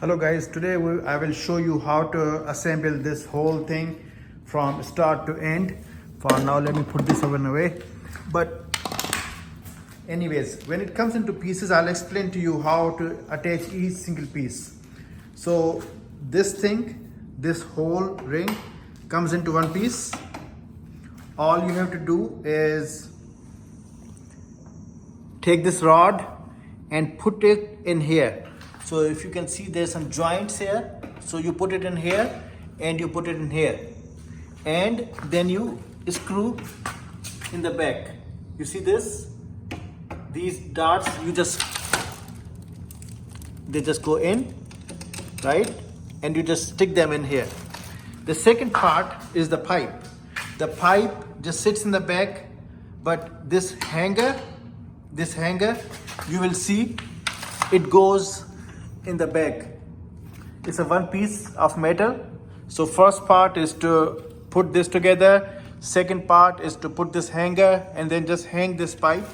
Hello guys, today I will show you how to assemble this whole thing from start to end. For now, let me put this over and away. But anyways, when it comes into pieces, I'll explain to you how to attach each single piece. So this thing, this whole ring comes into one piece. All you have to do is take this rod and put it in here. So if you can see, there's some joints here. So you put it in here and you put it in here. And then you screw in the back. You see this? These darts, they just go in, right? And you just stick them in here. The second part is the pipe. The pipe just sits in the back, but this hanger, you will see it goes in the back. It's a one piece of metal. So first part is to put this together. Second part is to put this hanger and then just hang this pipe,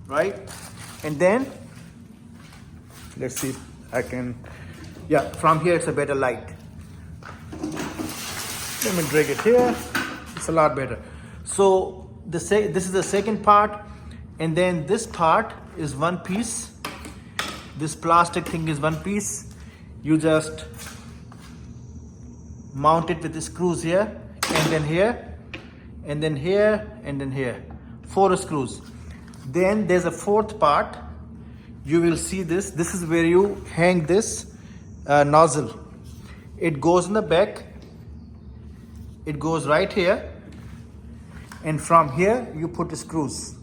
right? And then let's see if I can, yeah, from here it's a better light. Let me drag it here. It's a lot better. So this is the second part, and then this part is one piece. This plastic thing is one piece. You just mount it with the screws here, and then here, and then here, and then here. 4 screws. Then there's a fourth part. You will see this. This is where you hang this nozzle. It goes in the back. It goes right here. And from here, you put the screws.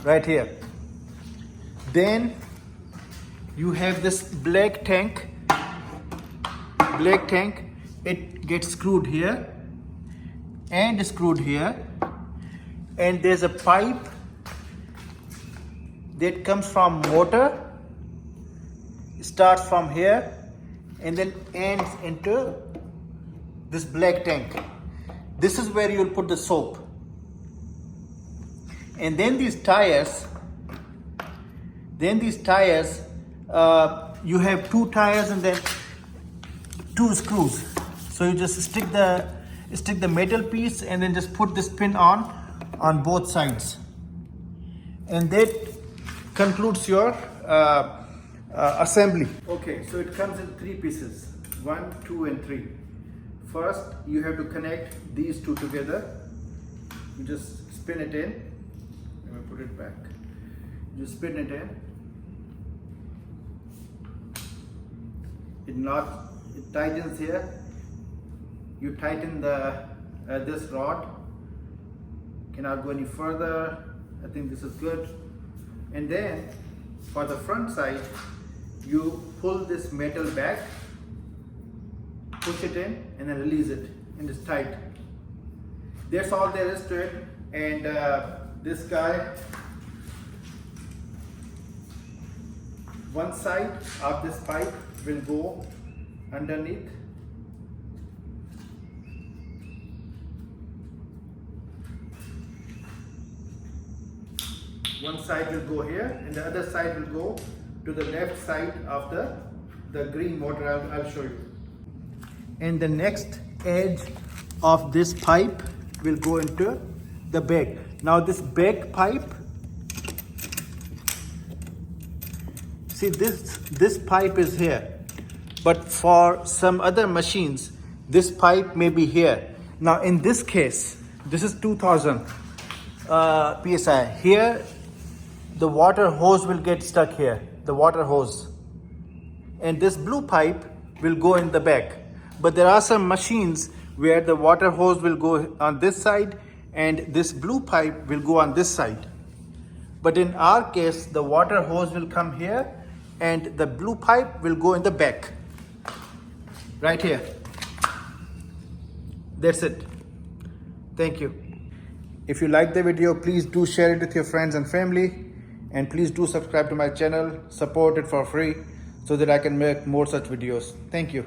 Right here. Then you have this black tank. It gets screwed here and screwed here. And there's a pipe that comes from motor, starts from here and then ends into this black tank. This is where you'll put the soap. And then these tires, you have 2 tires and then 2 screws. So you just stick the metal piece and then just put this pin on both sides. And that concludes your assembly. Okay, so it comes in 3 pieces, 1, 2 and 3. First, you have to connect these 2 together. You just spin it in. Let me put it back. You spin it in. It tightens here. You tighten this rod. Cannot go any further. I think this is good. And then for the front side, you pull this metal back, push it in, and then release it, and it's tight. That's all there is to it. And this guy, one side of this pipe will go underneath. One side will go here and the other side will go to the left side of the green motor. I'll show you. And the next edge of this pipe will go into the back. Now this back pipe, see this pipe is here, but for some other machines this pipe may be here. Now in this case, this is 2000 PSI. Here the water hose will get stuck here, the water hose, and this blue pipe will go in the back. But there are some machines where the water hose will go on this side and this blue pipe will go on this side. But in our case, the water hose will come here and the blue pipe will go in the back, right here. That's it. Thank you. If you like the video, please do share it with your friends and family, and please do subscribe to my channel, support it for free so that I can make more such videos. Thank you.